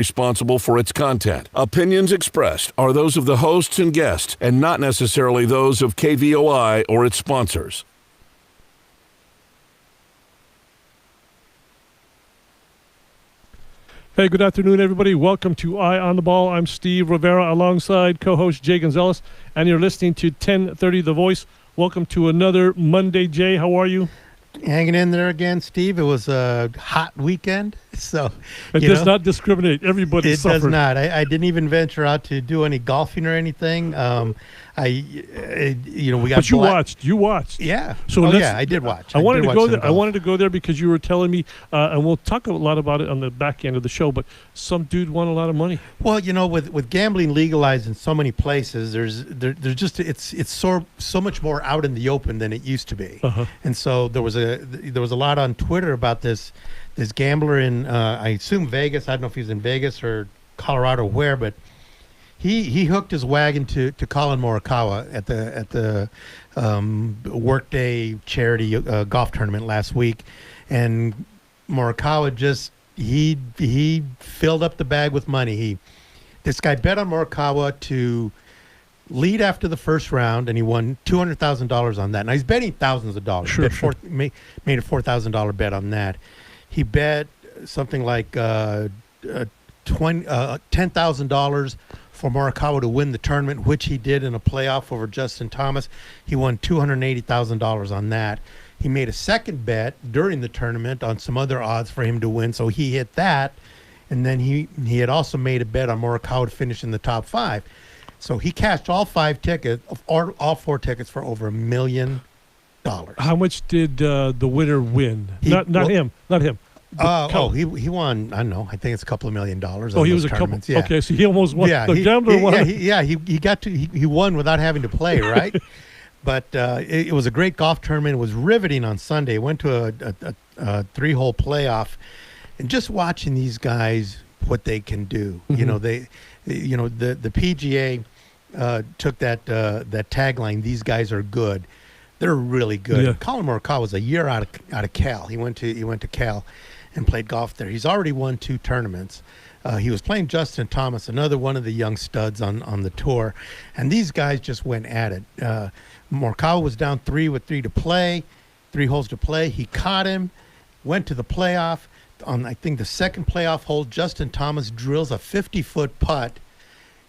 responsible for its content. Opinions expressed are those of the hosts and guests and not necessarily those of KVOI or its sponsors. Hey, good afternoon, everybody. Welcome to Eye on the Ball. I'm Steve Rivera alongside co-host Jay Gonzales, and you're listening to 1030 The Voice. Welcome to another Monday. Jay, how are you? Hanging in there again, Steve. It was a hot weekend, so it does not discriminate. Everybody suffered. It does not. I didn't even venture out to do any golfing or anything. We got. But you watched. Yeah. So I did watch. I wanted to go there. I wanted to go there because you were telling me, and we'll talk a lot about it on the back end of the show. But some dude won a lot of money. Well, with gambling legalized in so many places, there's just it's so much more out in the open than it used to be. Uh-huh. And so there was a lot on Twitter about this gambler in I assume Vegas. I don't know if he's in Vegas or Colorado, where, but he hooked his wagon to Colin Morikawa at the Workday charity golf tournament last week, and Morikawa just he filled up the bag with money. This guy bet on Morikawa to lead after the first round, and he won $200,000 on that. Now he's betting thousands of dollars. Sure. Made a $4,000 bet on that. He bet something like $10,000 for Morikawa to win the tournament, which he did in a playoff over Justin Thomas. He won $280,000 on that. He made a second bet during the tournament on some other odds for him to win, so he hit that. And then he had also made a bet on Morikawa to finish in the top five. So he cashed all four tickets for over $1 million. How much did the winner win? Not him. He won. I don't know. I think it's a couple of $1 million. He was a couple. Yeah. Okay, so he almost won. Yeah, the gambler won. He won without having to play, right? But it was a great golf tournament. It was riveting on Sunday. It went to a 3-hole playoff, and just watching these guys, what they can do. Mm-hmm. The PGA took that tagline. These guys are good. They're really good. Yeah. Colin Morikawa was a year out of Cal. He went to Cal and played golf there. He's already won 2 tournaments. He was playing Justin Thomas, another one of the young studs on the tour, and these guys just went at it. Morikawa was down 3 with 3 holes to play. He caught him, went to the playoff. On, I think, the second playoff hole, Justin Thomas drills a 50-foot putt,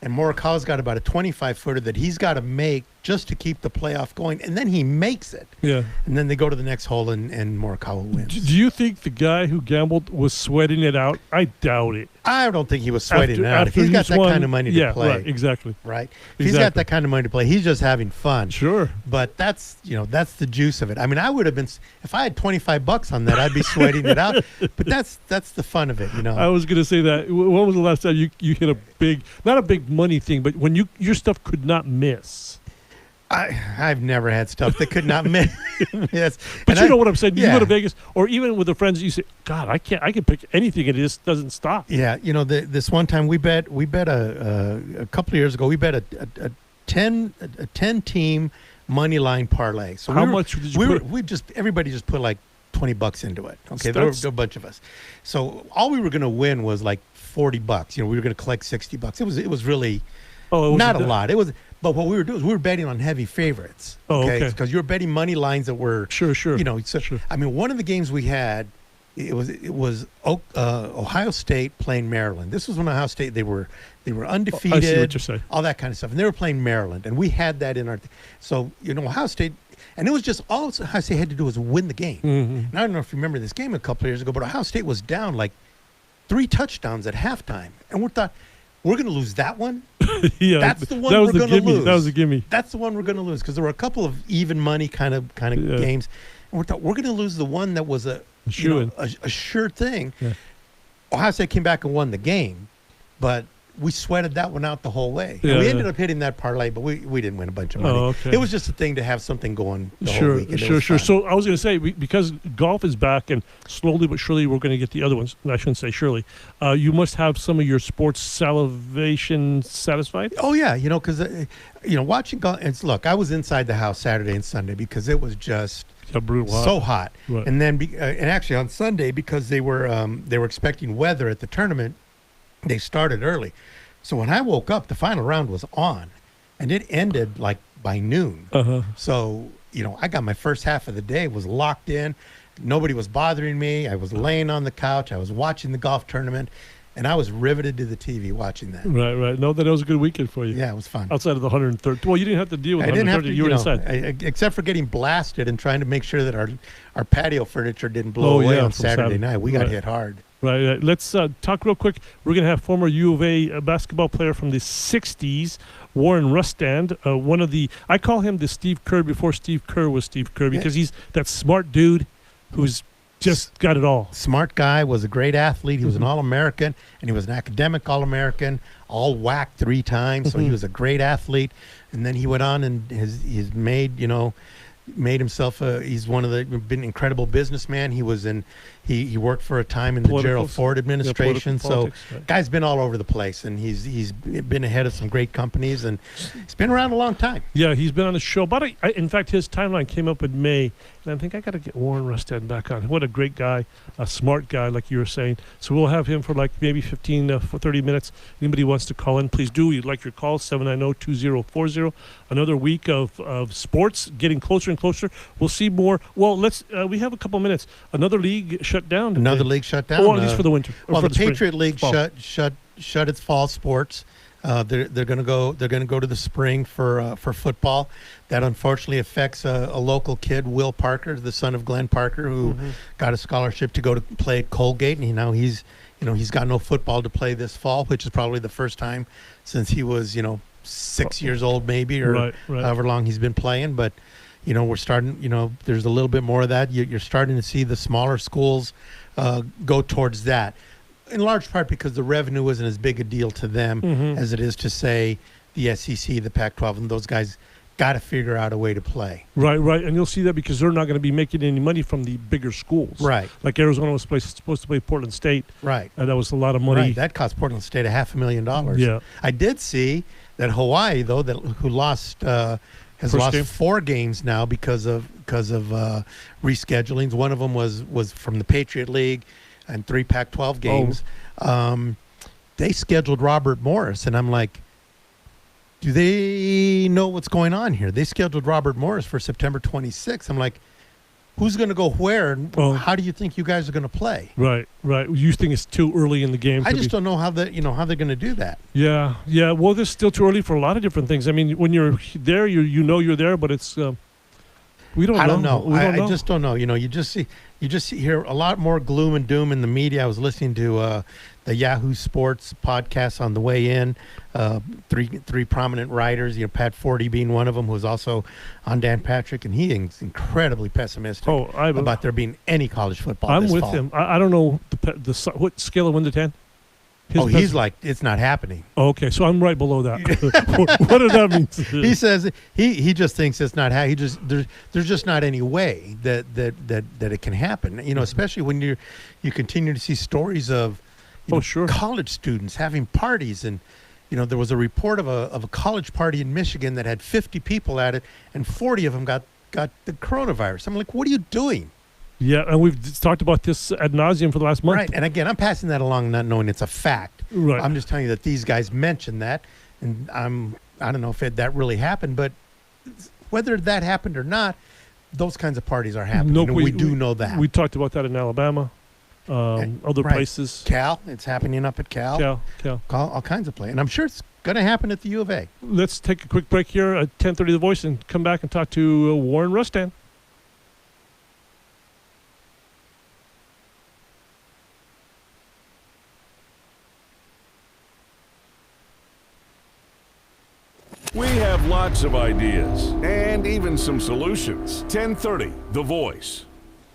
and Morikawa's got about a 25-footer that he's got to make just to keep the playoff going, and then he makes it. Yeah. And then they go to the next hole, and Morikawa wins. Do you think the guy who gambled was sweating it out? I doubt it. I don't think he was sweating it out. If he's got that kind of money to play. Yeah, right, exactly. Right? If he's got that kind of money to play, he's just having fun. Sure. But that's the juice of it. I mean, I would have been, if I had $25 on that, I'd be sweating it out. But that's the fun of it, I was going to say that. When was the last time you hit a big, not a big money thing, but when your stuff could not miss? I've never had stuff that could not miss. Yes. But you know what I'm saying? Yeah. You go to Vegas, or even with the friends, you say, God, I can pick anything, and it just doesn't stop. Yeah. This one time we bet a couple of years ago, we bet a 10 team money line parlay. So how much did you put? Everybody just put like $20 into it. Okay. There were a bunch of us. So all we were going to win was like $40. We were going to collect $60. It was really not a lot. But what we were doing is we were betting on heavy favorites. Okay. Because you were betting money lines that were sure. Sure. I mean, one of the games we had, it was Ohio State playing Maryland. This was when Ohio State they were undefeated. I see what you're saying. All that kind of stuff, and they were playing Maryland, and we had that in our. So Ohio State, and it was just all Ohio State had to do was win the game. Mm-hmm. And I don't know if you remember this game a couple of years ago, but Ohio State was down like 3 touchdowns at halftime, and we thought, we're going to lose that one? Yeah, that's the one we're going to lose. That was a gimme. That's the one we're going to lose, because there were a couple of even money kind of games. And we thought, we're going to lose the one that was a sure thing. Yeah. Ohio State came back and won the game, but we sweated that one out the whole way. Yeah, we ended up hitting that parlay, but we didn't win a bunch of money. Oh, okay. It was just a thing to have something going the whole week. Sure. So I was going to say, because golf is back and slowly but surely we're going to get the other ones. I shouldn't say surely. You must have some of your sports salivation satisfied? Oh, yeah. Because, watching golf. Look, I was inside the house Saturday and Sunday because it was just so hot. Right. And then, and actually on Sunday, because they were expecting weather at the tournament, They started early. So when I woke up, the final round was on, and it ended like by noon. So, I got my first half of the day, was locked in. Nobody was bothering me. I was laying on the couch. I was watching the golf tournament, and I was riveted to the TV watching that. Right. No, that was a good weekend for you. Yeah, it was fun. Outside of the 130. Well, you didn't have to deal with I the didn't have 130. to, You were inside. except for getting blasted and trying to make sure that our patio furniture didn't blow away on Saturday night. We got hit hard. Right. Let's talk real quick. We're going to have former U of A basketball player from the 60s, Warren Rustand. I call him the Steve Kerr before Steve Kerr was Steve Kerr, because he's that smart dude who's just got it all. Smart guy, was a great athlete. He was an All-American, and he was an academic All-American, all whacked 3 times. So he was a great athlete. And then he went on and he's made himself he's been an incredible businessman. He worked for a time in the Gerald Ford administration. So guy's been all over the place, and he's been ahead of some great companies, and he's been around a long time. Yeah, he's been on the show. But in fact, his timeline came up in May, and I think I got to get Warren Rustand back on. What a great guy, a smart guy, like you were saying. So we'll have him for like maybe 15 for 30 minutes. Anybody wants to call in, please do. We'd like your call, 790-2040. Another week of sports getting closer and closer. We'll see more. Well, we have a couple minutes. Another league shut down. Another league shut down. Oh, at least for the winter. Well, the Patriot League shut its fall sports. They're going to go to the spring for football. That unfortunately affects a local kid, Will Parker, the son of Glenn Parker, who got a scholarship to go to play at Colgate, and he's got no football to play this fall, which is probably the first time since he was 6 years old, maybe, or however long he's been playing. But we're starting. There's a little bit more of that. You're starting to see the smaller schools go towards that, in large part because the revenue isn't as big a deal to them as it is to, say, the SEC, the Pac-12, and those guys got to figure out a way to play. Right, and you'll see that because they're not going to be making any money from the bigger schools. Right. Like Arizona was supposed to play Portland State. Right. And that was a lot of money. Right, that cost Portland State $500,000. Yeah. I did see that Hawaii, though, who lost has lost 4 games now because of reschedulings. One of them was from the Patriot League, and 3 Pac-12 games. They scheduled Robert Morris, and I'm like, do they know what's going on here? They scheduled Robert Morris for September 26th. I'm like, who's going to go where, and how do you think you guys are going to play? Right. You think it's too early in the game? I just don't know how they're going to do that. Yeah. Well, this is still too early for a lot of different things. I mean, when you're there, you're there, but it's we don't know. I don't know. I just don't know. You just hear a lot more gloom and doom in the media. I was listening to the Yahoo Sports podcast on the way in. Three prominent writers, Pat Forty being one of them, who was also on Dan Patrick, and he is incredibly pessimistic about there being any college football. I'm this with fall. him. I don't know what scale of 1 to 10. He's like, it's not happening. Okay, so I'm right below that. What does that mean? He says he just thinks it's not happening. There's just not any way that it can happen. Especially when you continue to see stories of college students having parties, and there was a report of a college party in Michigan that had 50 people at it, and 40 of them got the coronavirus. I'm like, what are you doing? Yeah, and we've talked about this ad nauseum for the last month. Right, and again, I'm passing that along not knowing it's a fact. Right. I'm just telling you that these guys mentioned that, and I don't know if that really happened, but whether that happened or not, those kinds of parties are happening. No, we do know that. We talked about that in Alabama, other places. Cal, it's happening up at Cal. All kinds of play, and I'm sure it's going to happen at the U of A. Let's take a quick break here at 10:30 The Voice and come back and talk to Warren Rustand. We have lots of ideas and even some solutions. 10:30, The Voice.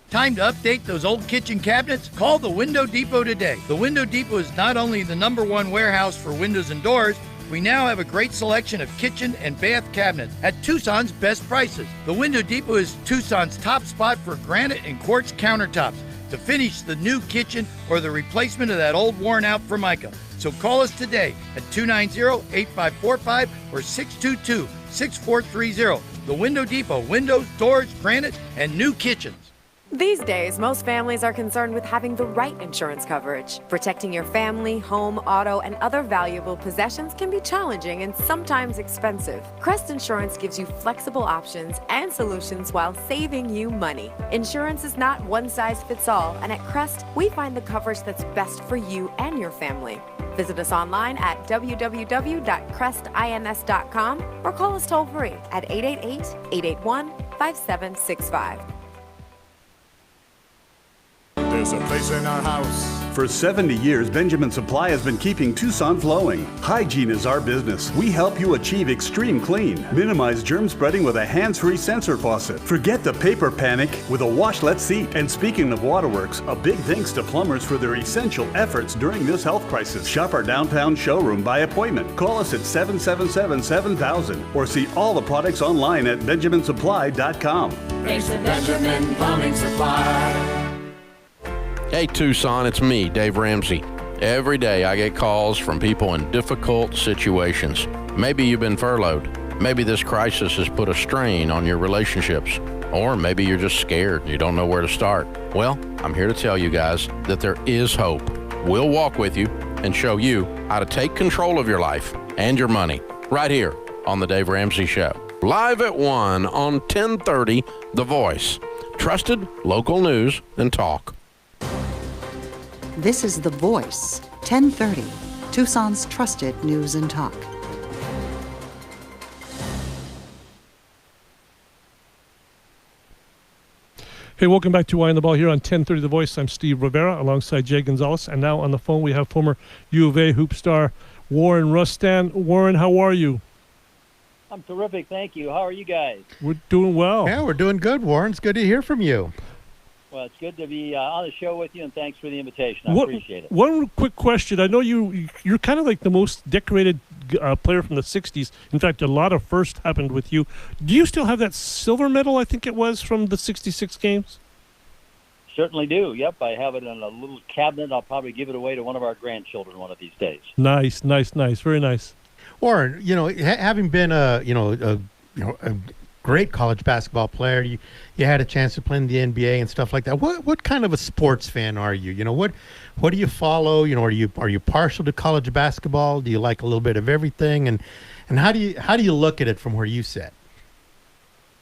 Time to update those old kitchen cabinets? Call the Window Depot today. The Window Depot is not only the #1 warehouse for windows and doors, we now have a great selection of kitchen and bath cabinets at Tucson's best prices. The Window Depot is Tucson's top spot for granite and quartz countertops to finish the new kitchen or the replacement of that old worn-out Formica. So call us today at 290-8545 or 622-6430. The Window Depot, windows, doors, granite, and new kitchens. These days, most families are concerned with having the right insurance coverage. Protecting your family, home, auto, and other valuable possessions can be challenging and sometimes expensive. Crest Insurance gives you flexible options and solutions while saving you money. Insurance is not one size fits all, and at Crest, we find the coverage that's best for you and your family. Visit us online at www.crestins.com or call us toll free at 888-881-5765. There's a place in our house. For 70 years, Benjamin Supply has been keeping Tucson flowing. Hygiene is our business. We help you achieve extreme clean. Minimize germ spreading with a hands-free sensor faucet. Forget the paper panic with a washlet seat. And speaking of waterworks, a big thanks to plumbers for their essential efforts during this health crisis. Shop our downtown showroom by appointment. Call us at 777-7000 or see all the products online at benjaminsupply.com. Thanks to Benjamin Plumbing Supply. Hey Tucson, it's me, Dave Ramsey. Every day I get calls from people in difficult situations. Maybe you've been furloughed. Maybe this crisis has put a strain on your relationships. Or maybe you're just scared and you don't know where to start. Well, I'm here to tell you guys that there is hope. We'll walk with you and show you how to take control of your life and your money right here on The Dave Ramsey Show. Live at 1 on 1030 The Voice. Trusted local news and talk. This is The Voice, 1030, Tucson's trusted news and talk. Hey, welcome back to Eye on the Ball here on 1030 The Voice. I'm Steve Rivera alongside Jay Gonzales. And now on the phone we have former U of A hoop star Warren Rustand. Warren, how are you? I'm terrific, thank you. How are you guys? We're doing well. Yeah, we're doing good, Warren. It's good to hear from you. Well, it's good to be on the show with you, and thanks for the invitation. I appreciate it. One quick question. I know you're kind of like the most decorated player from the 60s. In fact, a lot of firsts happened with you. Do you still have that silver medal, I think it was, from the 66 games? Certainly do. Yep, I have it in a little cabinet. I'll probably give it away to one of our grandchildren one of these days. Nice. Very nice. Warren, having been a great college basketball player, you had a chance to play in the NBA and stuff like that. What kind of a sports fan are you? What do you follow? Are you partial to college basketball? Do you like a little bit of everything? And how do you look at it from where you sit?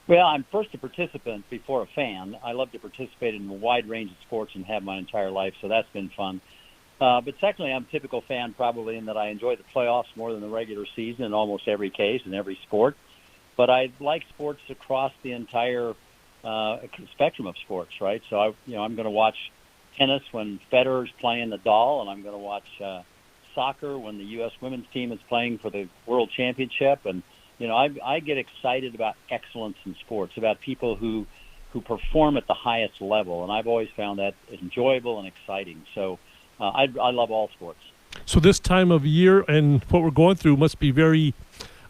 Well, I'm first a participant before a fan. I love to participate in a wide range of sports and have my entire life, so that's been fun. But secondly, I'm a typical fan probably in that I enjoy the playoffs more than the regular season in almost every case in every sport. But I like sports across the entire spectrum of sports, right? So I'm going to watch tennis when Federer's playing Nadal, and I'm going to watch soccer when the U.S. women's team is playing for the World Championship. And I get excited about excellence in sports, about people who perform at the highest level, and I've always found that enjoyable and exciting. So I love all sports. So this time of year and what we're going through must be very,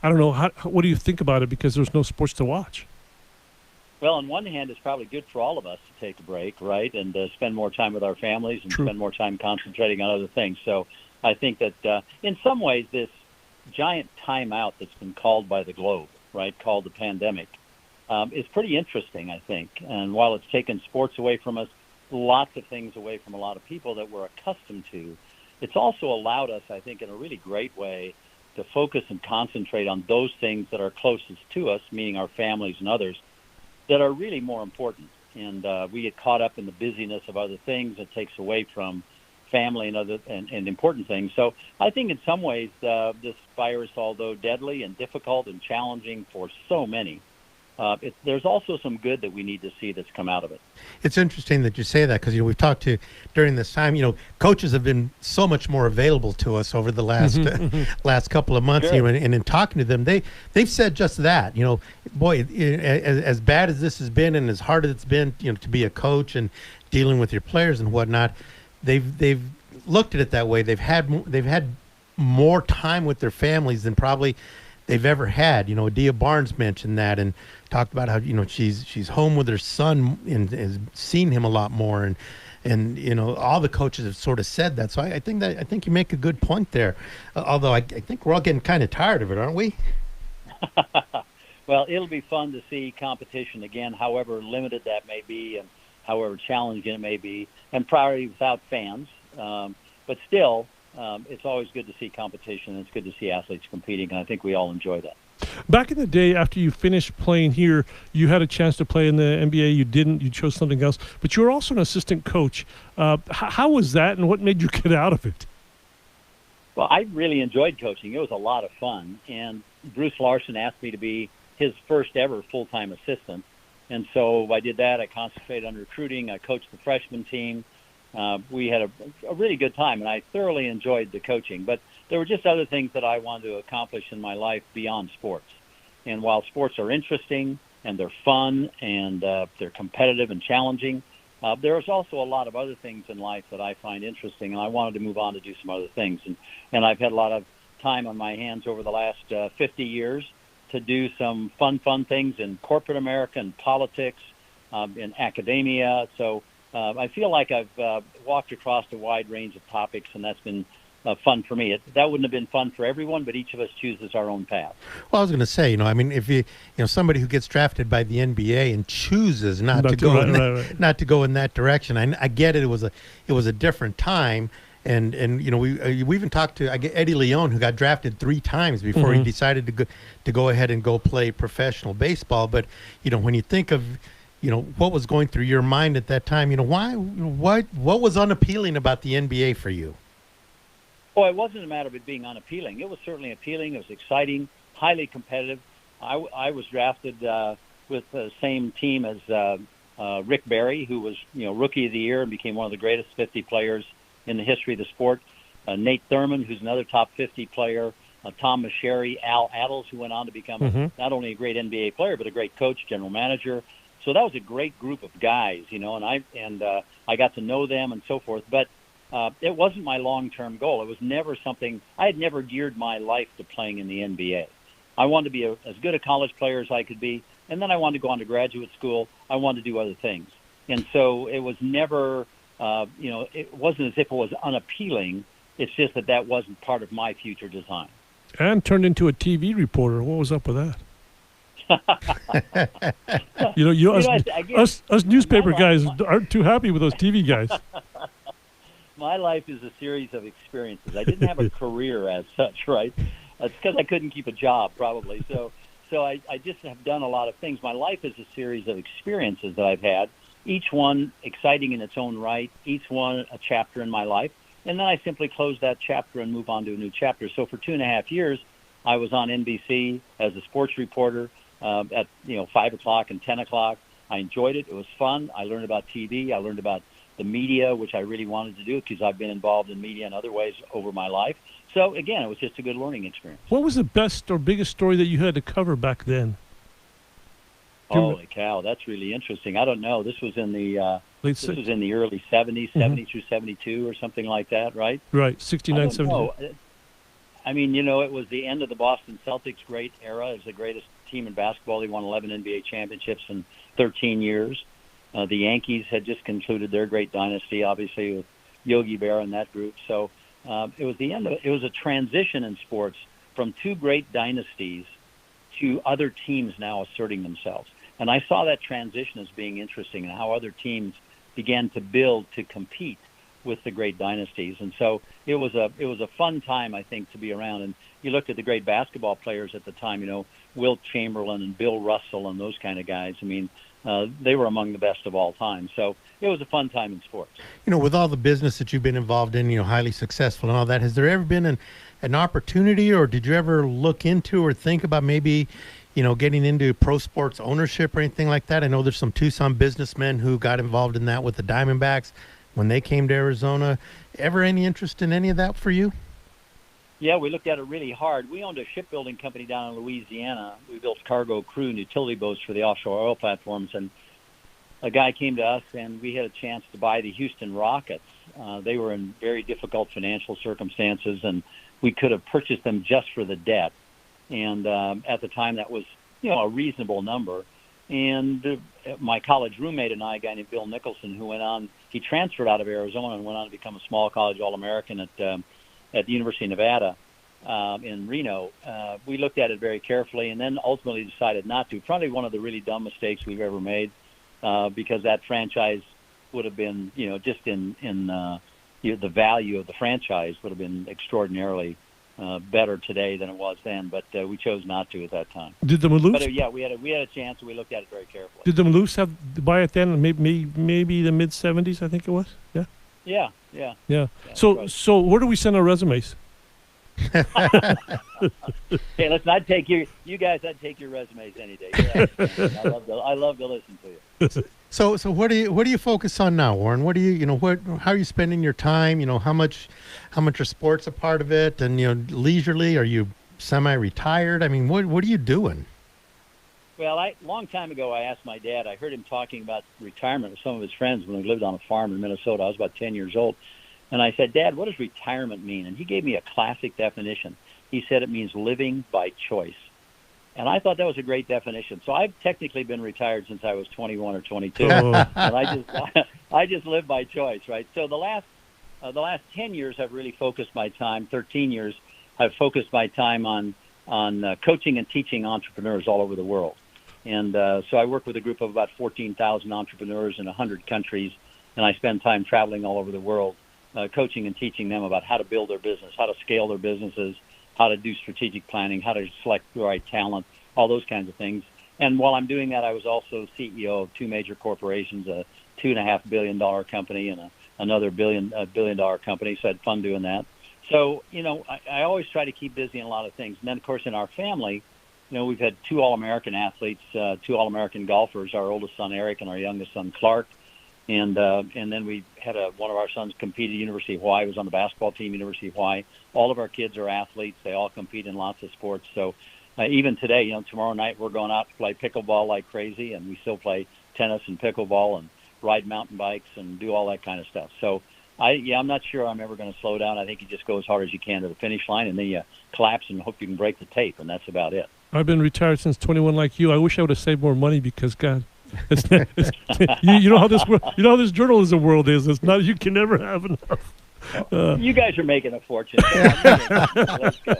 I don't know, what do you think about it, because there's no sports to watch? Well, on one hand, it's probably good for all of us to take a break, right, and spend more time with our families and True. Spend more time concentrating on other things. So I think that in some ways this giant timeout that's been called by the globe, right, called the pandemic, is pretty interesting, I think. And while it's taken sports away from us, lots of things away from a lot of people that we're accustomed to, it's also allowed us, I think, in a really great way to focus and concentrate on those things that are closest to us, meaning our families and others, that are really more important. And we get caught up in the busyness of other things that takes away from family and other and important things. So I think in some ways this virus, although deadly and difficult and challenging for so many, there's also some good that we need to see that's come out of it. It's interesting that you say that, because we've talked to during this time. Coaches have been so much more available to us over the last last couple of months. Sure. And in talking to them, they've said just that. Boy, as bad as this has been and as hard as it's been, to be a coach and dealing with your players and whatnot, they've looked at it that way. They've had more time with their families than probably they've ever had. Adia Barnes mentioned that and talked about how she's home with her son and has seen him a lot more, and all the coaches have sort of said that. So I think you make a good point there. Although I think we're all getting kind of tired of it, aren't we? Well, it'll be fun to see competition again, however limited that may be, and however challenging it may be, and probably without fans. But still, it's always good to see competition. It's good to see athletes competing, and I think we all enjoy that. Back in the day, after you finished playing here, you had a chance to play in the NBA. You didn't. You chose something else. But you were also an assistant coach. How was that, and what made you get out of it? Well, I really enjoyed coaching. It was a lot of fun. And Bruce Larson asked me to be his first ever full-time assistant. And so I did that. I concentrated on recruiting. I coached the freshman team. We had a really good time, and I thoroughly enjoyed the coaching. But there were just other things that I wanted to accomplish in my life beyond sports. And while sports are interesting and they're fun and they're competitive and challenging, there's also a lot of other things in life that I find interesting, and I wanted to move on to do some other things. And I've had a lot of time on my hands over the last 50 years to do some fun things in corporate America and politics, in academia. So I feel like I've walked across a wide range of topics, and that's been fun for me. That wouldn't have been fun for everyone, but each of us chooses our own path. Well, I was going to say, I mean, if somebody who gets drafted by the NBA and chooses not to go in that direction, I get it. It was a different time, and we even talked to Eddie Leon, who got drafted 3 times before he decided to go ahead and go play professional baseball. But when you think of what was going through your mind at that time, what was unappealing about the NBA for you? Oh, it wasn't a matter of it being unappealing. It was certainly appealing. It was exciting, highly competitive. I was drafted with the same team as Rick Barry, who was Rookie of the Year and became one of the greatest 50 players in the history of the sport. Nate Thurmond, who's another top 50 player. Tom Meschery, Al Attles, who went on to become not only a great NBA player but a great coach, general manager. So that was a great group of guys, and I got to know them and so forth. But it wasn't my long-term goal. It was never something – I had never geared my life to playing in the NBA. I wanted to be as good a college player as I could be, and then I wanted to go on to graduate school. I wanted to do other things. And so it was never it wasn't as if it was unappealing. It's just that wasn't part of my future design. And turned into a TV reporter. What was up with that? Us newspaper guys aren't too happy with those TV guys. My life is a series of experiences. I didn't have a career as such, right? It's because I couldn't keep a job, probably. So I just have done a lot of things. My life is a series of experiences that I've had, each one exciting in its own right, each one a chapter in my life. And then I simply close that chapter and move on to a new chapter. So for 2.5 years, I was on NBC as a sports reporter at 5 o'clock and 10 o'clock. I enjoyed it. It was fun. I learned about TV. I learned about the media, which I really wanted to do because I've been involved in media in other ways over my life. So, again, it was just a good learning experience. What was the best or biggest story that you had to cover back then? Holy cow, that's really interesting. I don't know. This was in the early 70s, 70 through 72 or something like that, right? Right, 69, 70. I mean, it was the end of the Boston Celtics' great era. It was the greatest team in basketball. They won 11 NBA championships in 13 years. The Yankees had just concluded their great dynasty, obviously, with Yogi Berra and that group. So it was the end of it. It was a transition in sports from 2 great dynasties to other teams now asserting themselves. And I saw that transition as being interesting and how other teams began to build to compete with the great dynasties. And so it was a fun time, I think, to be around. And you looked at the great basketball players at the time, Wilt Chamberlain and Bill Russell and those kind of guys. I mean, they were among the best of all time. So it was a fun time in sports. With all the business that you've been involved in, highly successful and all that, has there ever been an opportunity, or did you ever look into or think about maybe, getting into pro sports ownership or anything like that? I know there's some Tucson businessmen who got involved in that with the Diamondbacks when they came to Arizona. Ever any interest in any of that for you? Yeah, we looked at it really hard. We owned a shipbuilding company down in Louisiana. We built cargo, crew, and utility boats for the offshore oil platforms. And a guy came to us, and we had a chance to buy the Houston Rockets. They were in very difficult financial circumstances, and we could have purchased them just for the debt. And at the time, that was a reasonable number. And my college roommate and I, a guy named Bill Nicholson, who he transferred out of Arizona and went on to become a small college All-American at the University of Nevada in Reno. We looked at it very carefully and then ultimately decided not to. Probably one of the really dumb mistakes we've ever made because that franchise would have been, just in the value of the franchise would have been extraordinarily better today than it was then. But we chose not to at that time. Did the Maloofs? But we had a chance, and we looked at it very carefully. Did the Maloofs have to buy it then? Maybe the mid '70s, I think it was. Yeah. Yeah. So right. so where do we send our resumes? Hey, listen, you guys, I'd take your resumes any day. I love to listen to you. So what do you focus on now, Warren? What do how are you spending your time? How much are sports a part of it? And leisurely, are you semi-retired? I mean, what are you doing? Well, long time ago, I asked my dad. I heard him talking about retirement with some of his friends when he lived on a farm in Minnesota. I was about 10 years old. And I said, Dad, what does retirement mean? And he gave me a classic definition. He said it means living by choice. And I thought that was a great definition. So I've technically been retired since I was 21 or 22. And I just live by choice, right? So the last 10 years, I've really focused my time, 13 years, I've focused my time on coaching and teaching entrepreneurs all over the world. And so I work with a group of about 14,000 entrepreneurs in 100 countries, and I spend time traveling all over the world, coaching and teaching them about how to build their business, how to scale their businesses, how to do strategic planning, how to select the right talent, all those kinds of things. And while I'm doing that, I was also CEO of two major corporations, a $2.5 billion company and another billion-dollar company, so I had fun doing that. So, I always try to keep busy in a lot of things. And then, of course, in our family, we've had two All-American athletes, two All-American golfers, our oldest son, Eric, and our youngest son, Clark. And then we had one of our sons compete at University of Hawaii, was on the basketball team, University of Hawaii. All of our kids are athletes. They all compete in lots of sports. So even today, tomorrow night we're going out to play pickleball like crazy, and we still play tennis and pickleball and ride mountain bikes and do all that kind of stuff. So I'm not sure I'm ever going to slow down. I think you just go as hard as you can to the finish line, and then you collapse and hope you can break the tape, and that's about it. I've been retired since 21 like you. I wish I would have saved more money because, God, you know how this journalism world is. It's not, you can never have enough. You guys are making a fortune. Let's go.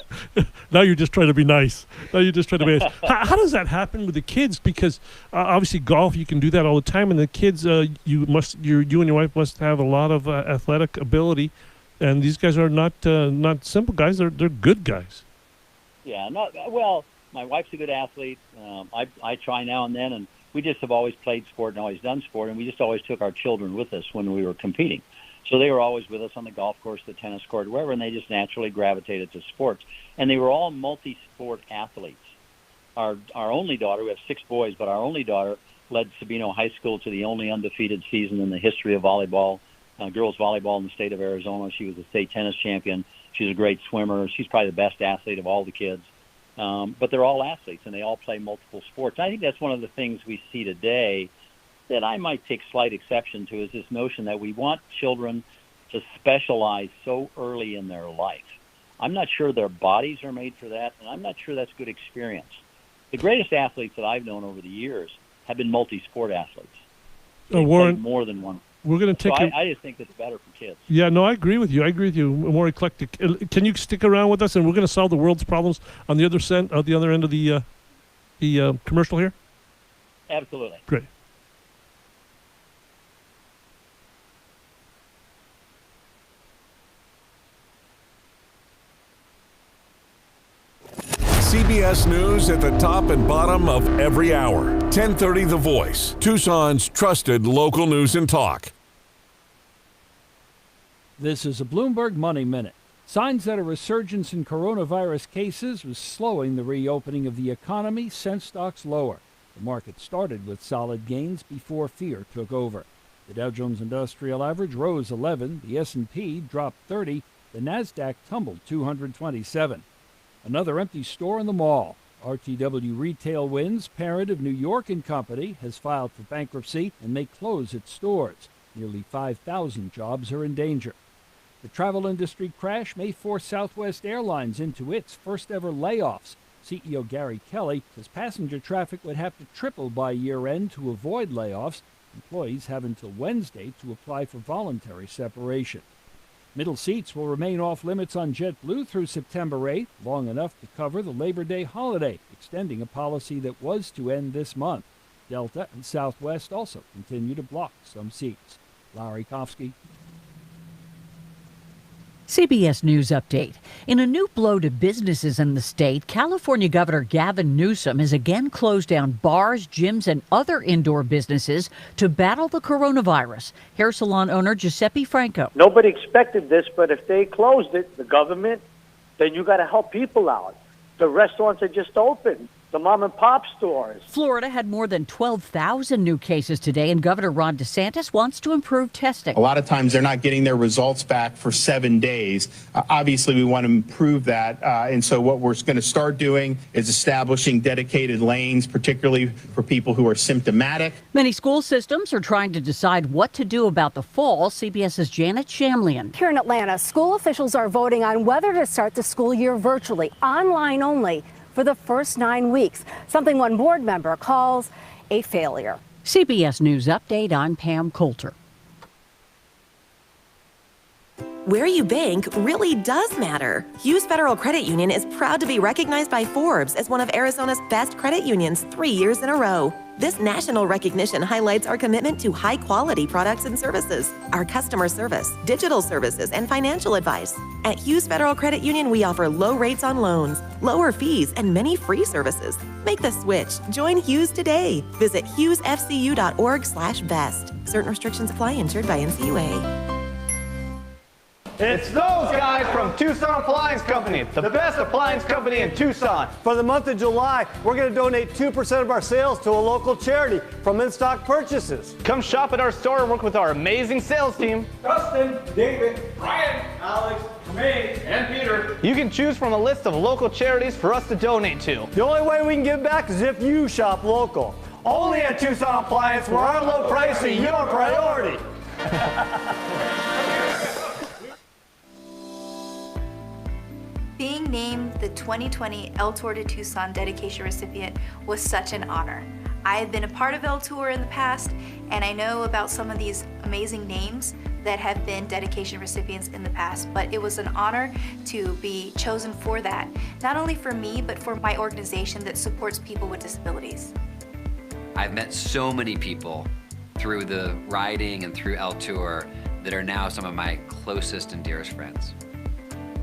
Now you're just trying to be nice. How does that happen with the kids? Because obviously golf, you can do that all the time, and the kids, you and your wife must have a lot of athletic ability, and these guys are not simple guys. They're good guys. Yeah. Well, my wife's a good athlete. I try now and then, and we just have always played sport and always done sport, and we just always took our children with us when we were competing. So they were always with us on the golf course, the tennis court, wherever, and they just naturally gravitated to sports. And they were all multi-sport athletes. Our only daughter, we have 6 boys, but our only daughter led Sabino High School to the only undefeated season in the history of volleyball, girls volleyball in the state of Arizona. She was a state tennis champion. She's a great swimmer. She's probably the best athlete of all the kids. But they're all athletes, and they all play multiple sports. I think that's one of the things we see today that I might take slight exception to, is this notion that we want children to specialize so early in their life. I'm not sure their bodies are made for that, and I'm not sure that's good experience. The greatest athletes that I've known over the years have been multi-sport athletes. Warren, more than one. We're going to take. I just think it's better for kids. Yeah, no, I agree with you. More eclectic. Can you stick around with us, and we're going to solve the world's problems on the other end of the commercial here? Absolutely. Great. CBS News at the top and bottom of every hour. 1030 The Voice, Tucson's trusted local news and talk. This is a Bloomberg Money Minute. Signs that a resurgence in coronavirus cases was slowing the reopening of the economy sent stocks lower. The market started with solid gains before fear took over. The Dow Jones Industrial Average rose 11, the S&P dropped 30, the Nasdaq tumbled 227. Another empty store in the mall. RTW Retail Winds, parent of New York & Company, has filed for bankruptcy and may close its stores. Nearly 5,000 jobs are in danger. The travel industry crash may force Southwest Airlines into its first-ever layoffs. CEO Gary Kelly says passenger traffic would have to triple by year-end to avoid layoffs. Employees have until Wednesday to apply for voluntary separation. Middle seats will remain off limits on JetBlue through September 8th, long enough to cover the Labor Day holiday, extending a policy that was to end this month. Delta and Southwest also continue to block some seats. Larry Kofsky. CBS News Update. In a new blow to businesses in the state, California Governor Gavin Newsom has again closed down bars, gyms, and other indoor businesses to battle the coronavirus. Hair salon owner Giuseppe Franco. Nobody expected this, but if they closed it, the government, then you got to help people out. The restaurants are just open. The mom and pop stores. Florida had more than 12,000 new cases today, and Governor Ron DeSantis wants to improve testing. A lot of times they're not getting their results back for 7 days. Obviously, we want to improve that. And so what we're going to start doing is establishing dedicated lanes, particularly for people who are symptomatic. Many school systems are trying to decide what to do about the fall. CBS's Janet Shamlian. Here in Atlanta, school officials are voting on whether to start the school year virtually, online only, for the first 9 weeks, something one board member calls a failure. CBS News Update, I'm Pam Coulter. Where you bank really does matter. Hughes Federal Credit Union is proud to be recognized by Forbes as one of Arizona's best credit unions 3 years in a row. This national recognition highlights our commitment to high-quality products and services, our customer service, digital services, and financial advice. At Hughes Federal Credit Union, we offer low rates on loans, lower fees, and many free services. Make the switch. Join Hughes today. Visit hughesfcu.org/best. Certain restrictions apply. Insured by NCUA. It's those guys from Tucson Appliance Company, the best appliance company in Tucson. For the month of July, we're going to donate 2% of our sales to a local charity from in-stock purchases. Come shop at our store and work with our amazing sales team. Dustin, David, Brian, Alex, me, and Peter. You can choose from a list of local charities for us to donate to. The only way we can give back is if you shop local. Only at Tucson Appliance, where our low price is your priority. Being named the 2020 El Tour de Tucson dedication recipient was such an honor. I have been a part of El Tour in the past, and I know about some of these amazing names that have been dedication recipients in the past, but it was an honor to be chosen for that, not only for me, but for my organization that supports people with disabilities. I've met so many people through the riding and through El Tour that are now some of my closest and dearest friends.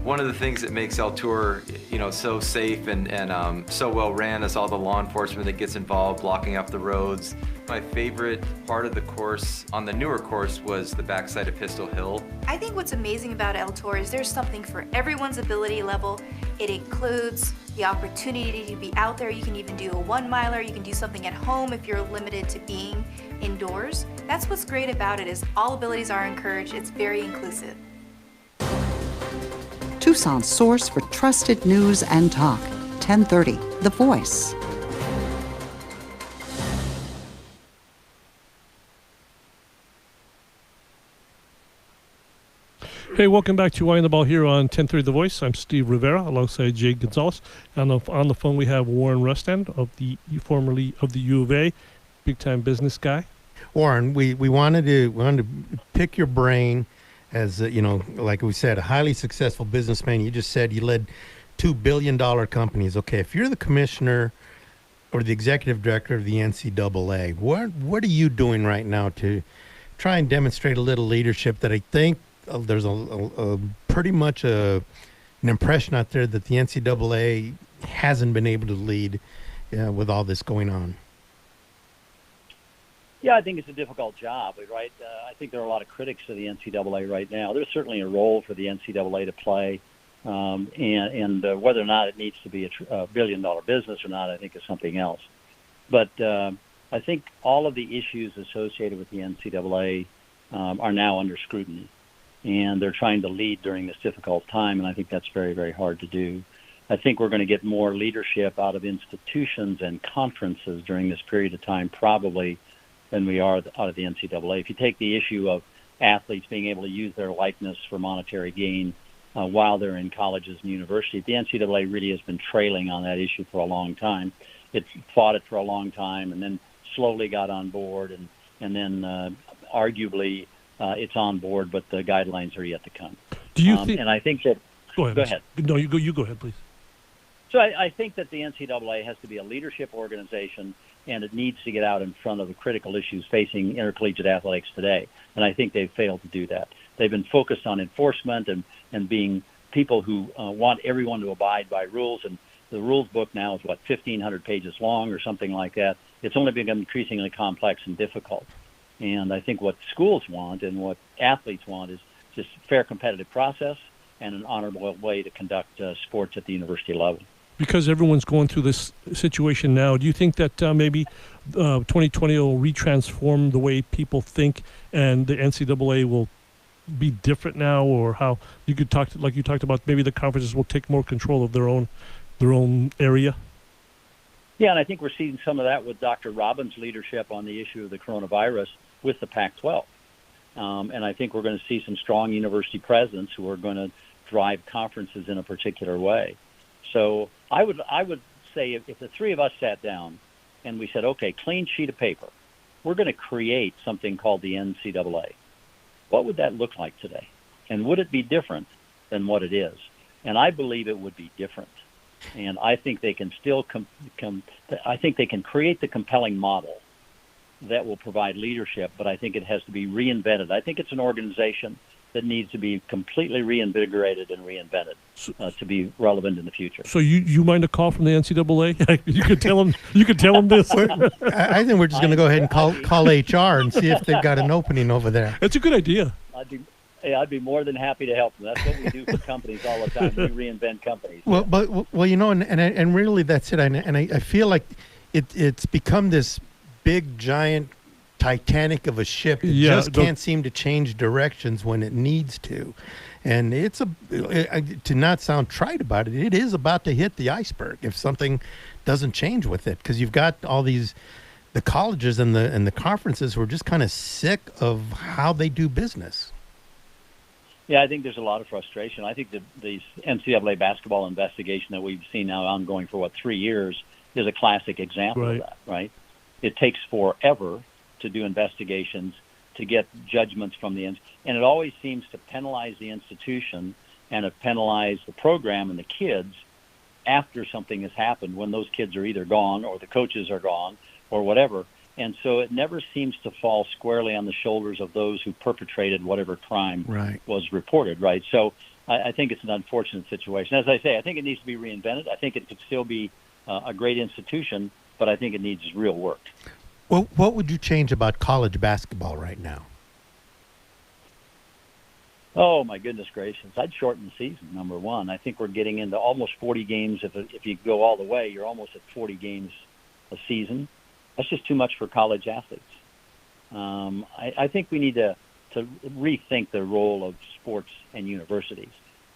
One of the things that makes El Tour, so safe and so well ran is all the law enforcement that gets involved, blocking up the roads. My favorite part of the course, on the newer course, was the backside of Pistol Hill. I think what's amazing about El Tour is there's something for everyone's ability level. It includes the opportunity to be out there. You can even do a 1-miler. You can do something at home if you're limited to being indoors. That's what's great about it, is all abilities are encouraged. It's very inclusive. Tucson's source for trusted news and talk. 1030, The Voice. Hey, welcome back to Wine the Ball here on 1030 The Voice. I'm Steve Rivera alongside Jay Gonzales. And on the phone we have Warren Rustand, formerly of the U of A, big-time business guy. Warren, we wanted to pick your brain. As like we said, a highly successful businessman. You just said you led $2 billion companies. Okay, if you're the commissioner or the executive director of the NCAA, what are you doing right now to try and demonstrate a little leadership that I think there's a pretty much an impression out there that the NCAA hasn't been able to lead with all this going on? Yeah, I think it's a difficult job, right? I think there are a lot of critics of the NCAA right now. There's certainly a role for the NCAA to play, and whether or not it needs to be a billion-dollar business or not, I think is something else. But I think all of the issues associated with the NCAA are now under scrutiny, and they're trying to lead during this difficult time, and I think that's very, very hard to do. I think we're going to get more leadership out of institutions and conferences during this period of time, probably, than we are out of the NCAA. If you take the issue of athletes being able to use their likeness for monetary gain while they're in colleges and universities, the NCAA really has been trailing on that issue for a long time. It fought it for a long time and then slowly got on board, and then arguably it's on board, but the guidelines are yet to come. Do you think? And I think that. Go ahead. Go ahead. No, you go ahead, please. So I think that the NCAA has to be a leadership organization and it needs to get out in front of the critical issues facing intercollegiate athletics today. And I think they've failed to do that. They've been focused on enforcement and being people who want everyone to abide by rules. And the rules book now is, 1,500 pages long or something like that. It's only become increasingly complex and difficult. And I think what schools want and what athletes want is just fair competitive process and an honorable way to conduct sports at the university level. Because everyone's going through this situation now, do you think that maybe 2020 will retransform the way people think and the NCAA will be different now, or how you could talk, like you talked about, maybe the conferences will take more control of their own area? Yeah, and I think we're seeing some of that with Dr. Robbins' leadership on the issue of the coronavirus with the Pac-12. And I think we're going to see some strong university presidents who are going to drive conferences in a particular way. So I would say if the three of us sat down and we said, okay, clean sheet of paper, we're going to create something called the NCAA. What would that look like today? And would it be different than what it is? And I believe it would be different. And I think they can still I think they can create the compelling model that will provide leadership, but I think it has to be reinvented. I think it's an organization that needs to be completely reinvigorated and reinvented to be relevant in the future. So you mind a call from the NCAA? you could tell them this. I think we're just going to go ahead and call HR and see if they've got an opening over there. That's a good idea. I'd be more than happy to help them. That's what we do for companies all the time. We reinvent companies. Well, you know, and really that's it. And I feel like it's become this big giant Titanic of a ship that just can't seem to change directions when it needs to. And to not sound trite about it, it is about to hit the iceberg if something doesn't change with it, because you've got all the colleges and the conferences who are just kind of sick of how they do business. Yeah, I think there's a lot of frustration. I think the NCAA basketball investigation that we've seen now ongoing for 3 years is a classic example of that, right? It takes forever to do investigations, to get judgments from the end. And it always seems to penalize the institution and to penalize the program and the kids after something has happened, when those kids are either gone or the coaches are gone or whatever. And so it never seems to fall squarely on the shoulders of those who perpetrated whatever crime was reported, right? So I think it's an unfortunate situation. As I say, I think it needs to be reinvented. I think it could still be a great institution, but I think it needs real work. Well, what would you change about college basketball right now? Oh, my goodness gracious. I'd shorten the season, number one. I think we're getting into almost 40 games. If you go all the way, you're almost at 40 games a season. That's just too much for college athletes. I think we need to rethink the role of sports and universities.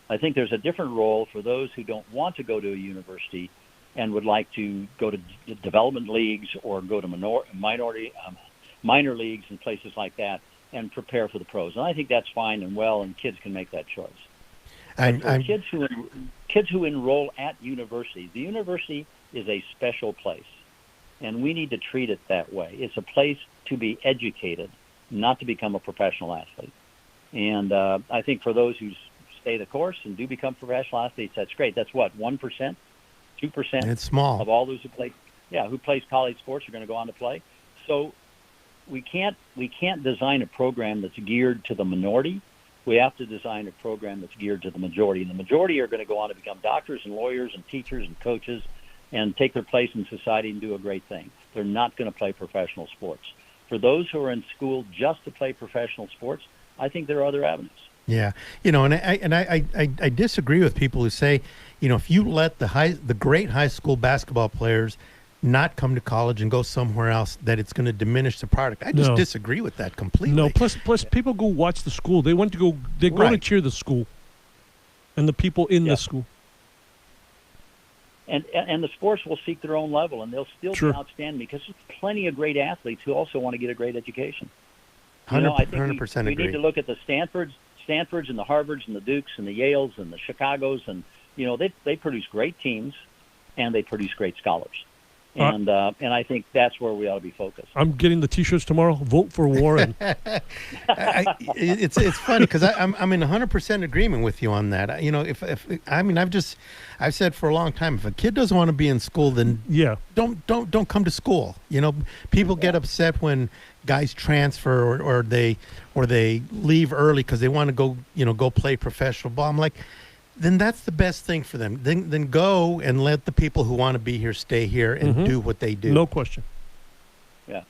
I think there's a different role for those who don't want to go to a university and would like to go to development leagues or go to minor leagues and places like that and prepare for the pros. And I think that's fine and well, and kids can make that choice. Kids who enroll at universities, the university is a special place, and we need to treat it that way. It's a place to be educated, not to become a professional athlete. And I think for those who stay the course and do become professional athletes, that's great. That's 1%? 2%. It's small. Of all those who plays college sports are going to go on to play. So we can't design a program that's geared to the minority. We have to design a program that's geared to the majority. And the majority are going to go on to become doctors and lawyers and teachers and coaches and take their place in society and do a great thing. They're not going to play professional sports. For those who are in school just to play professional sports, I think there are other avenues. Yeah, and I disagree with people who say, if you let the great high school basketball players not come to college and go somewhere else, that it's going to diminish the product. I just disagree with that completely. No, plus people go watch the school. They go to cheer the school and the people in the school. And the sports will seek their own level, and they'll still be outstanding because there's plenty of great athletes who also want to get a great education. 100% we agree. need to look at the Stanfords and the Harvards and the Dukes and the Yales and the Chicagos, and they produce great teams and they produce great scholars. And I think that's where we ought to be focused. I'm getting the T-shirts tomorrow. Vote for Warren. It's funny because I'm in 100% agreement with you on that. You know, if I've said for a long time, if a kid doesn't want to be in school, then don't come to school. You know, people get upset when guys transfer or they leave early because they want to go play professional ball. I'm like, then that's the best thing for them. Then go and let the people who want to be here stay here and do what they do. No question. Yeah,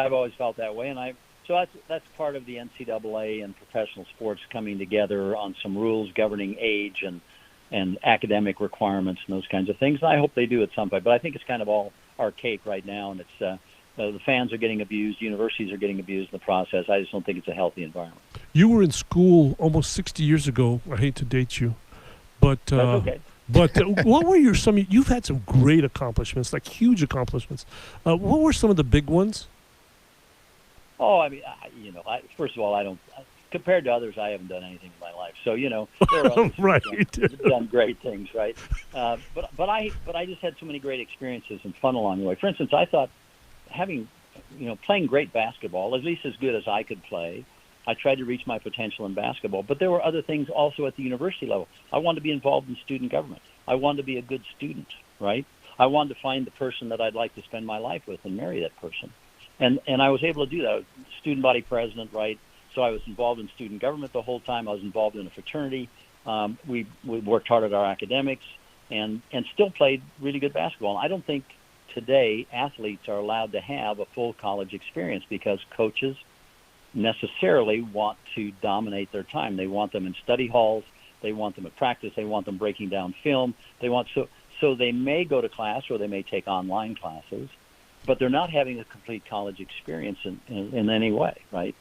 I've always felt that way, and so that's part of the NCAA and professional sports coming together on some rules governing age and academic requirements and those kinds of things. And I hope they do at some point, but I think it's kind of all archaic right now, and it's the fans are getting abused, universities are getting abused in the process. I just don't think it's a healthy environment. You were in school almost 60 years ago. I hate to date you, but that's okay. But what were you've had some great accomplishments, like huge accomplishments. What were some of the big ones? Oh, I mean, first of all, I don't, compared to others, I haven't done anything in my life. So, there are others right. who've done great things, right? But I just had so many great experiences and fun along the way. For instance, I thought playing great basketball, at least as good as I could play, I tried to reach my potential in basketball. But there were other things also at the university level. I wanted to be involved in student government. I wanted to be a good student, right? I wanted to find the person that I'd like to spend my life with and marry that person. And I was able to do that. I was student body president, right? So I was involved in student government the whole time. I was involved in a fraternity. We worked hard at our academics and still played really good basketball. And I don't think today athletes are allowed to have a full college experience because coaches necessarily want to dominate their time. They want them in study halls. They want them at practice. They want them breaking down film. So they may go to class or they may take online classes, but they're not having a complete college experience in any way, right?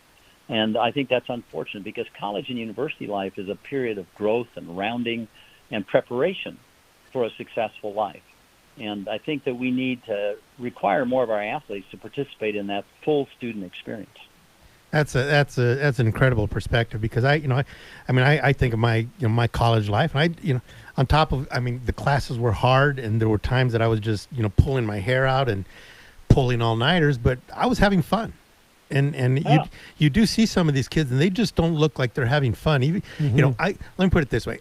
And I think that's unfortunate because college and university life is a period of growth and rounding and preparation for a successful life. And I think that we need to require more of our athletes to participate in that full student experience. That's an incredible perspective because I think of my college life and on top of the classes were hard and there were times that I was just pulling my hair out and pulling all-nighters, but I was having fun. And you do see some of these kids and they just don't look like they're having fun. Even let me put it this way.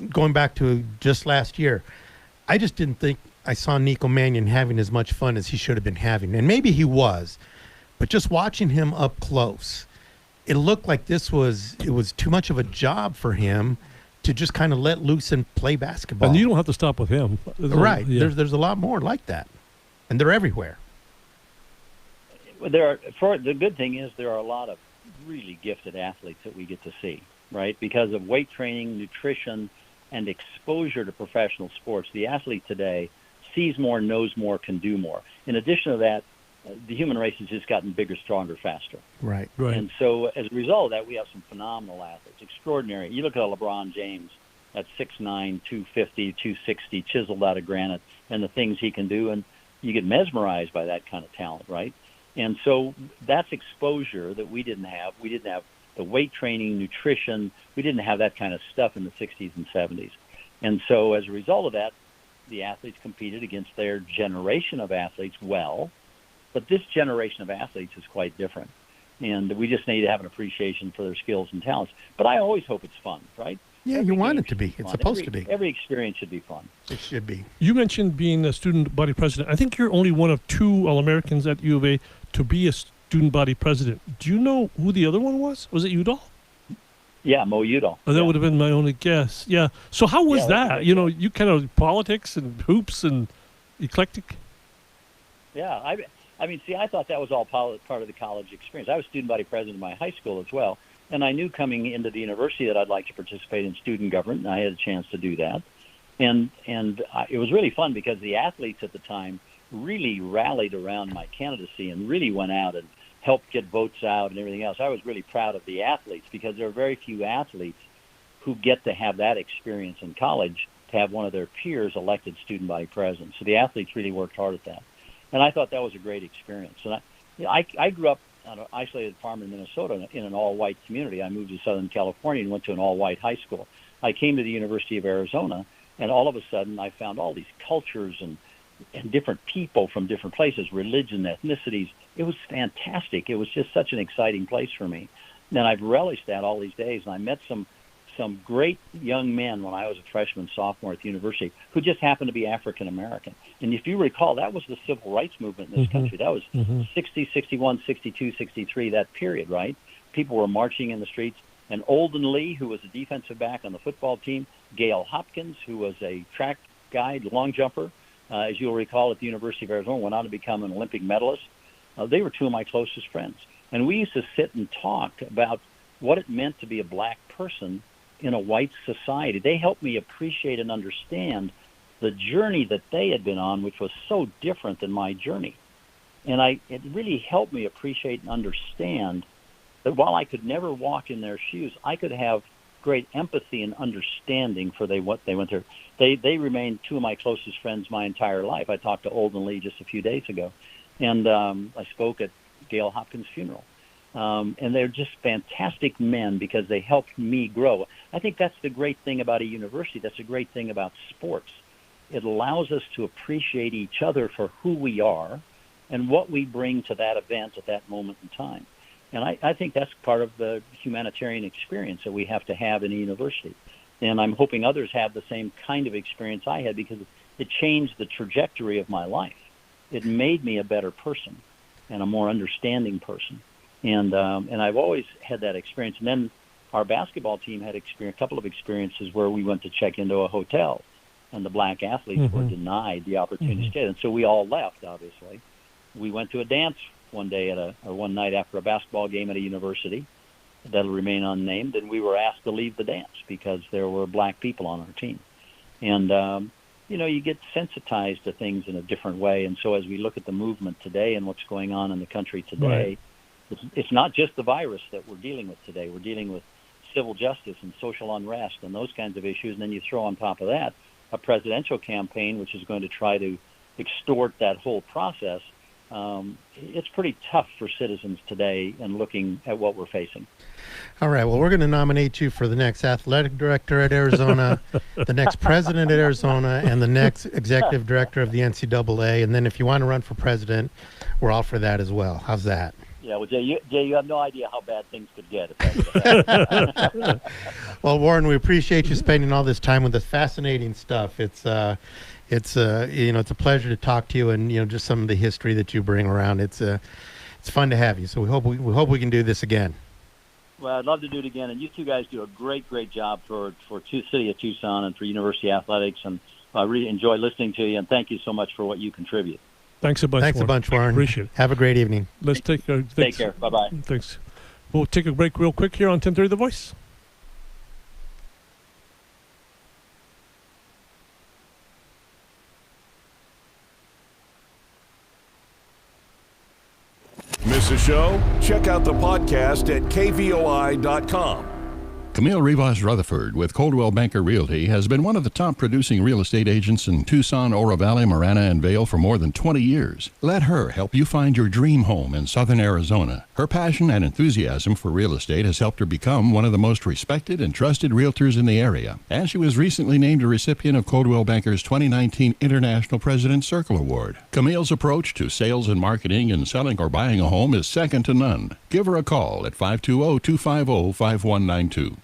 Going back to just last year, I just didn't think I saw Nico Mannion having as much fun as he should have been having. And maybe he was, but just watching him up close, it looked like it was too much of a job for him to just kind of let loose and play basketball. And you don't have to stop with him. Right. There's a lot more like that. And they're everywhere. The good thing is there are a lot of really gifted athletes that we get to see, right? Because of weight training, nutrition, and exposure to professional sports, the athlete today sees more, knows more, can do more. In addition to that, the human race has just gotten bigger, stronger, faster. Right. And so as a result of that, we have some phenomenal athletes, extraordinary. You look at LeBron James at 6'9", 250, 260, chiseled out of granite, and the things he can do, and you get mesmerized by that kind of talent, right? And so that's exposure that we didn't have. We didn't have the weight training, nutrition. We didn't have that kind of stuff in the 60s and 70s. And so as a result of that, the athletes competed against their generation of athletes well, but this generation of athletes is quite different. And we just need to have an appreciation for their skills and talents. But I always hope it's fun, right? Yeah, you want it to be. It's supposed to be. Every experience should be fun. It should be. You mentioned being a student body president. I think you're only one of 2 All-Americans at U of A to be a student body president. Do you know who the other one was? Was it Udall? Yeah, Mo Udall. Oh, that would have been my only guess. Yeah. So how was that? You kind of politics and hoops and eclectic. Yeah, I thought that was all part of the college experience. I was student body president of my high school as well, and I knew coming into the university that I'd like to participate in student government, and I had a chance to do that. And it was really fun because the athletes at the time really rallied around my candidacy and really went out and helped get votes out and everything else. I was really proud of the athletes because there are very few athletes who get to have that experience in college to have one of their peers elected student body president. So the athletes really worked hard at that. And I thought that was a great experience. And I grew up on an isolated farm in Minnesota in an all-white community. I moved to Southern California and went to an all-white high school. I came to the University of Arizona, and all of a sudden I found all these cultures and and different people from different places, religion, ethnicities. It was fantastic. It was just such an exciting place for me. And I've relished that all these days. And I met some great young men when I was a freshman, sophomore at the university who just happened to be African American. And if you recall, that was the civil rights movement in this country. That was 60, 61, 62, 63, that period, right? People were marching in the streets. And Olden Lee, who was a defensive back on the football team, Gail Hopkins, who was a track guy, long jumper, as you'll recall, at the University of Arizona, went on to become an Olympic medalist. They were two of my closest friends. And we used to sit and talk about what it meant to be a black person in a white society. They helped me appreciate and understand the journey that they had been on, which was so different than my journey. And it really helped me appreciate and understand that while I could never walk in their shoes, I could have great empathy and understanding for what they went through. They remained two of my closest friends my entire life. I talked to Olden Lee just a few days ago, and I spoke at Gail Hopkins' funeral. And they're just fantastic men because they helped me grow. I think that's the great thing about a university. That's a great thing about sports. It allows us to appreciate each other for who we are and what we bring to that event at that moment in time. And I think that's part of the humanitarian experience that we have to have in a university. And I'm hoping others have the same kind of experience I had because it changed the trajectory of my life. It made me a better person and a more understanding person. And I've always had that experience. And then our basketball team had a couple of experiences where we went to check into a hotel, and the black athletes were denied the opportunity to stay. And so we all left, obviously. We went to a dance one night after a basketball game at a university that'll remain unnamed, and we were asked to leave the dance because there were black people on our team. And, you get sensitized to things in a different way. And so as we look at the movement today and what's going on in the country today, it's not just the virus that we're dealing with today. We're dealing with civil justice and social unrest and those kinds of issues. And then you throw on top of that a presidential campaign, which is going to try to extort that whole process. It's pretty tough for citizens today in looking at what we're facing. All right. Well, we're going to nominate you for the next athletic director at Arizona, the next president at Arizona, and the next executive director of the NCAA. And then if you want to run for president, we're all for that as well. How's that? Yeah, well, Jay, you have no idea how bad things could get. If Well, Warren, we appreciate you spending all this time with us. Fascinating stuff. It's a pleasure to talk to you, and just some of the history that you bring around. It's fun to have you. So we hope we can do this again. Well, I'd love to do it again, and you two guys do a great job for City of Tucson and for University Athletics, and I really enjoy listening to you. And thank you so much for what you contribute. Thanks a bunch, Thanks Warren. a bunch, Warren. Appreciate it. Have a great evening. Let's take care. Bye-bye. Thanks. We'll take a break real quick here on 1030 The Voice. Miss a show? Check out the podcast at kvoi.com. Camille Rivas Rutherford with Coldwell Banker Realty has been one of the top producing real estate agents in Tucson, Oro Valley, Marana, and Vail for more than 20 years. Let her help you find your dream home in southern Arizona. Her passion and enthusiasm for real estate has helped her become one of the most respected and trusted realtors in the area. And she was recently named a recipient of Coldwell Banker's 2019 International President's Circle Award. Camille's approach to sales and marketing and selling or buying a home is second to none. Give her a call at 520-250-5192.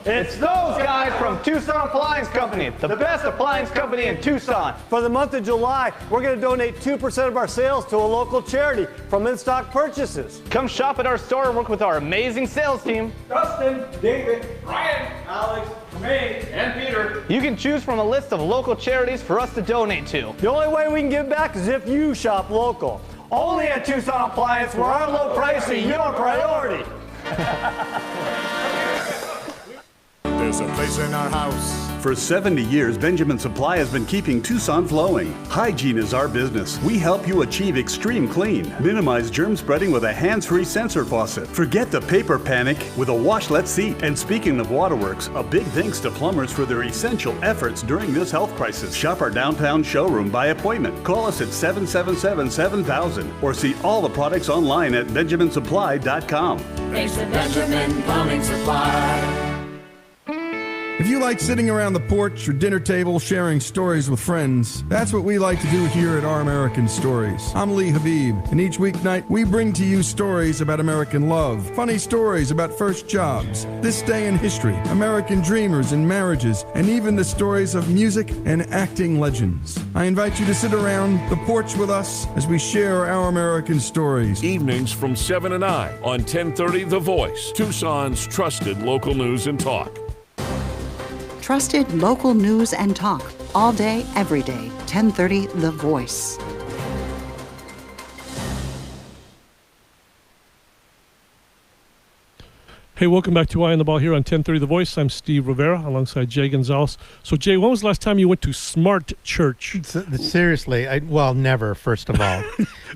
It's those guys from Tucson Appliance Company, the best appliance company in Tucson. For the month of July, we're going to donate 2% of our sales to a local charity from in-stock purchases. Come shop at our store and work with our amazing sales team. Dustin, David, Ryan, Alex, me, and Peter. You can choose from a list of local charities for us to donate to. The only way we can give back is if you shop local. Only at Tucson Appliance, where our low price is your priority. There's a place in our house. For 70 years, Benjamin Supply has been keeping Tucson flowing. Hygiene is our business. We help you achieve extreme clean. Minimize germ spreading with a hands-free sensor faucet. Forget the paper panic with a washlet seat. And speaking of waterworks, a big thanks to plumbers for their essential efforts during this health crisis. Shop our downtown showroom by appointment. Call us at 777-7000 or see all the products online at benjaminsupply.com. Thanks to Benjamin Plumbing Supply. If you like sitting around the porch or dinner table sharing stories with friends, that's what we like to do here at Our American Stories. I'm Lee Habib, and each weeknight we bring to you stories about American love, funny stories about first jobs, this day in history, American dreamers and marriages, and even the stories of music and acting legends. I invite you to sit around the porch with us as we share Our American Stories. Evenings from 7 to 9 on 1030 The Voice, Tucson's trusted local news and talk. Trusted local news and talk. All day, every day. 1030 The Voice. Hey, welcome back to Eye on the Ball here on 1030 The Voice. I'm Steve Rivera alongside Jay Gonzales. So, Jay, when was the last time you went to Smart Church? Seriously, never, first of all.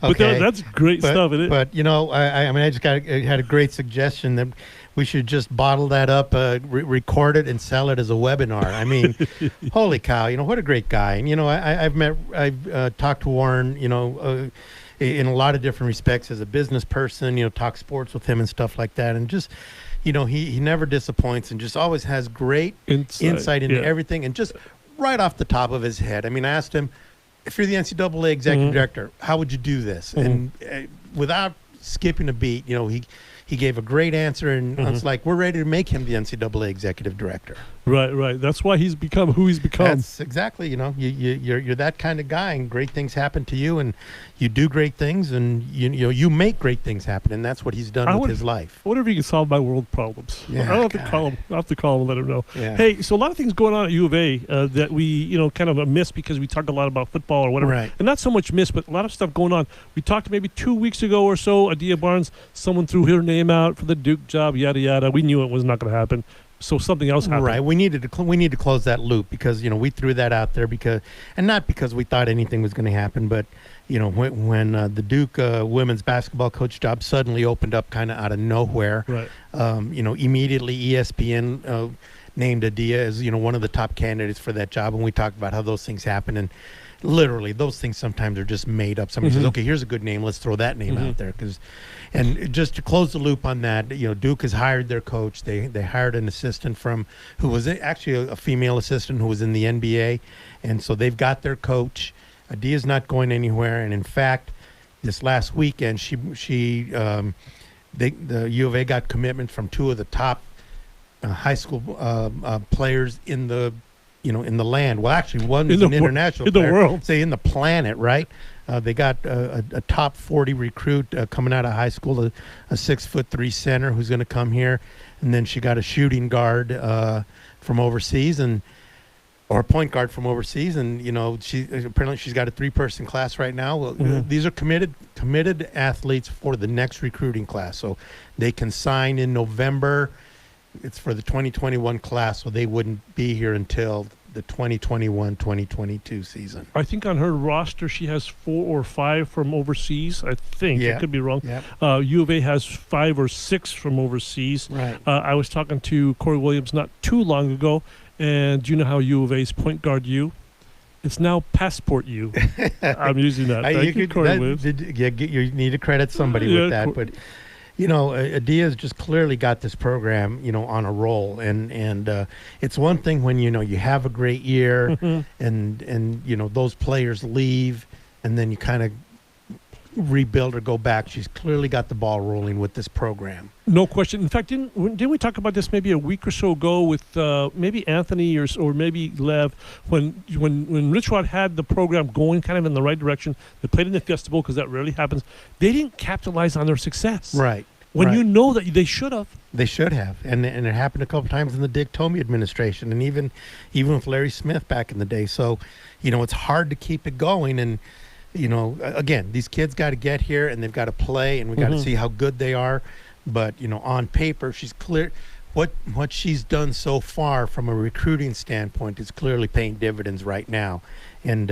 But that's great stuff, isn't it? But, I just had a great suggestion that we should just bottle that up, record it, and sell it as a webinar. I mean, holy cow, what a great guy. And, I've talked to Warren, in a lot of different respects as a business person, talk sports with him and stuff like that. And just, he never disappoints and just always has great insight into everything. And just right off the top of his head, I asked him, if you're the NCAA executive director, how would you do this? And without skipping a beat, he gave a great answer, and it's like, we're ready to make him the NCAA executive director. Right. That's why he's become who he's become. That's exactly, you're that kind of guy, and great things happen to you, and you do great things, and you make great things happen, and that's what he's done with his life. I wonder if he can solve my world problems. Yeah, I'll have to call him. I'll have to call him and let him know. Yeah. Hey, so a lot of things going on at U of A that we kind of miss because we talk a lot about football or whatever, right. And not so much miss, but a lot of stuff going on. We talked maybe 2 weeks ago or so. Adia Barnes, someone threw her name out for the Duke job. Yada yada. We knew it was not going to happen. So something else happened. Right. We need to close that loop because we threw that out there not because we thought anything was going to happen, but when the Duke women's basketball coach job suddenly opened up kind of out of nowhere, right? Immediately ESPN named Adia as one of the top candidates for that job, and we talked about how those things happen, and literally those things sometimes are just made up. Somebody says, okay, here's a good name, let's throw that name out there. And just to close the loop on that, Duke has hired their coach. They hired an assistant who was actually a female assistant who was in the NBA, and so they've got their coach. Adia's not going anywhere, and in fact, this last weekend the U of A got commitment from two of the top high school players in the in the land. Well, actually, one is an international player. In the world. Say in the planet, right? They got a top 40 recruit coming out of high school, a 6'3" center who's going to come here. And then she got a shooting guard from overseas or a point guard from overseas. And, apparently she's got a 3-person class right now. Well, these are committed athletes for the next recruiting class. So they can sign in November. It's for the 2021 class, so they wouldn't be here until the 2021-2022 season. I think on her roster she has 4 or 5 from overseas. I think. Yeah. I could be wrong. Yeah. U of A has 5 or 6 from overseas. Right. I was talking to Corey Williams not too long ago, and do you know how U of A's point guard U? It's now Passport U. I'm using that. Thank you, Corey Williams. You need to credit somebody with that, but. Adia's just clearly got this program, on a roll, and it's one thing when you have a great year, and those players leave, and then you kind of rebuild or go back. She's clearly got the ball rolling with this program. No question. In fact, didn't we talk about this maybe a week or so ago with maybe Anthony or maybe Lev when Rich Rod had the program going kind of in the right direction? They played in the festival because that rarely happens. They didn't capitalize on their success. Right. When right. you know that they should have. They should have, and it happened a couple times in the Dick Tomey administration, and even with Larry Smith back in the day. So, it's hard to keep it going, and again, these kids got to get here and they've got to play, and we got to see how good they are. But on paper, she's clear. What she's done so far from a recruiting standpoint is clearly paying dividends right now. And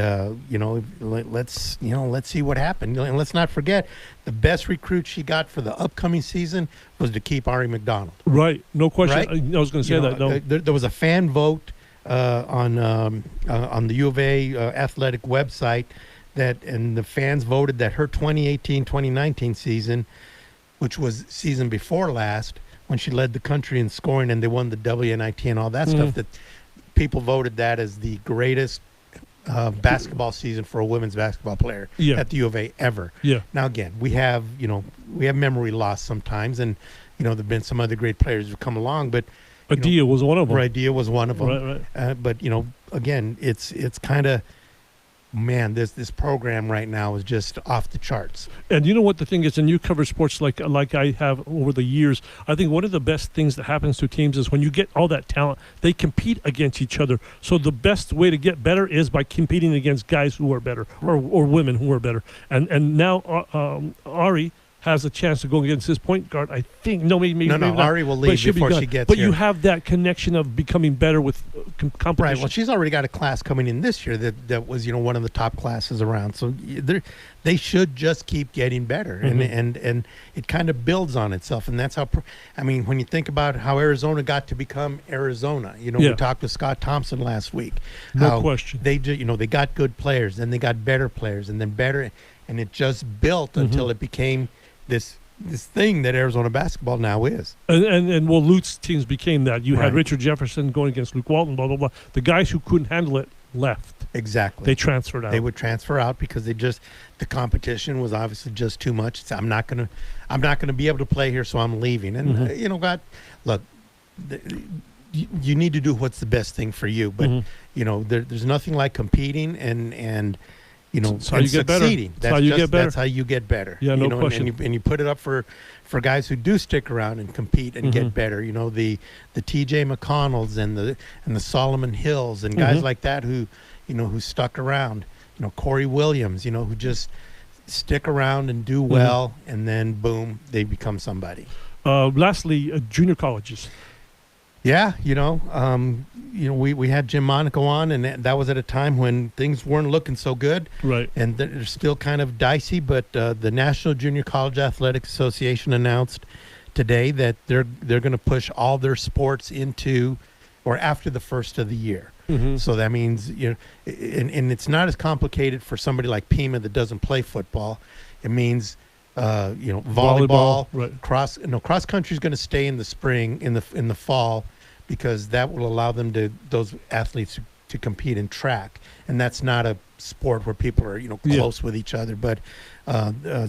let's see what happened. And let's not forget, the best recruit she got for the upcoming season was to keep Ari McDonald. Right, no question. Right? I was going to say that. No, there was a fan vote on the U of A athletic website and the fans voted that her 2018-2019 season, which was season before last, when she led the country in scoring and they won the WNIT and all that stuff, that people voted that as the greatest basketball season for a women's basketball player at the U of A ever. Yeah. Now again, we have memory loss sometimes, and there've been some other great players who've come along, but Adia was one of them. Adia was one of them. Right. But again, it's kind of, man, this program right now is just off the charts. And you know what the thing is, and you cover sports like I have over the years, I think one of the best things that happens to teams is when you get all that talent, they compete against each other. So the best way to get better is by competing against guys who are better or women who are better. And now Ari has a chance to go against his point guard, I think. Maybe not. Ari will leave before she gets But here. you have that connection of becoming better with competition. Right. Well, she's already got a class coming in this year that was one of the top classes around. So they should just keep getting better, and it kind of builds on itself. And that's how. When you think about how Arizona got to become Arizona, we talked with Scott Thompson last week. No question. They they got good players, then they got better players, and then better, and it just built until it became this thing that Arizona basketball now is. And Luke's teams became that. You had Right. Richard Jefferson going against Luke Walton, blah, blah, blah. The guys who couldn't handle it left. Exactly. They transferred out. They would transfer out because the competition was obviously just too much. So I'm not gonna be able to play here, so I'm leaving. And God, look, you need to do what's the best thing for you. But there's nothing like competing and That's how you get better. Succeeding. That's how you get better. That's how you get better. Yeah, no question. And you put it up for guys who do stick around and compete and get better. The T.J. McConnells and the Solomon Hills and guys like that who stuck around. Corey Williams. Who just stick around and do well, and then boom, they become somebody. Lastly, junior colleges. Yeah, we had Jim Monaco on, and that was at a time when things weren't looking so good. Right. And they're still kind of dicey, but the National Junior College Athletics Association announced today that they're going to push all their sports into or after the first of the year. So that means, and it's not as complicated for somebody like Pima that doesn't play football. It means volleyball, right. Cross country is going to stay in the spring, in the fall, because that will allow those athletes to compete in track, and that's not a sport where people are close with each other. But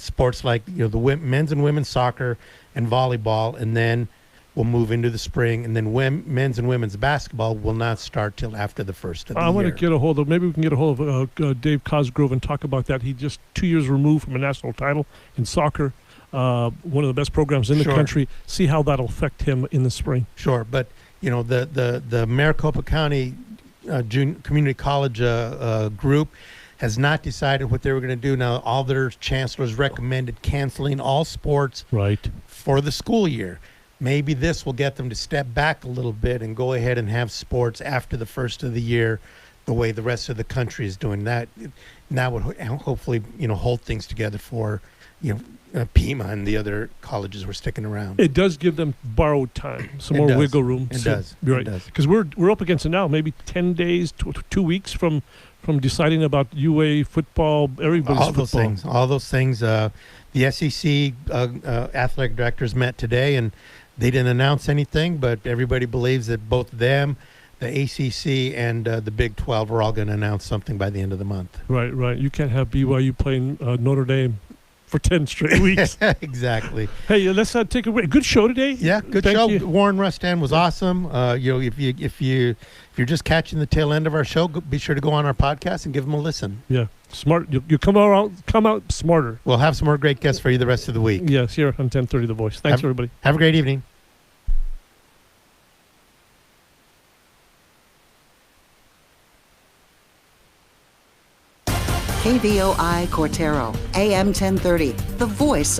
sports like the men's and women's soccer and volleyball, and then we'll move into the spring, and then men's and women's basketball will not start till after the first of the year. I want to get a hold of, maybe we can get a hold of Dave Cosgrove and talk about that. He just 2 years removed from a national title in soccer, one of the best programs in the country. See how that'll affect him in the spring. Sure, but the Maricopa County Community College group has not decided what they were going to do. Now, all their chancellors recommended canceling all sports for the school year. Maybe this will get them to step back a little bit and go ahead and have sports after the first of the year, the way the rest of the country is doing. That would hopefully hold things together for Pima and the other colleges were sticking around. It does give them borrowed time, some more wiggle room. It does. Right. It does. Because we're up against it now, maybe 10 days, 2 weeks from deciding about UA football, everybody's football. All those things. The SEC athletic directors met today, and they didn't announce anything, but everybody believes that both them, the ACC, and the Big 12 are all going to announce something by the end of the month. Right. You can't have BYU playing Notre Dame for 10 straight weeks. Exactly. Hey, let's take a break. Good show today. Yeah, good Thank show. you. Warren Rustand was awesome. If you're just catching the tail end of our show, be sure to go on our podcast and give them a listen. Yeah, smart. You come out smarter. We'll have some more great guests for you the rest of the week. Yes, here on 1030 The Voice. Thanks, everybody. Have a great evening. KVOI Cortero, AM 1030, the voice of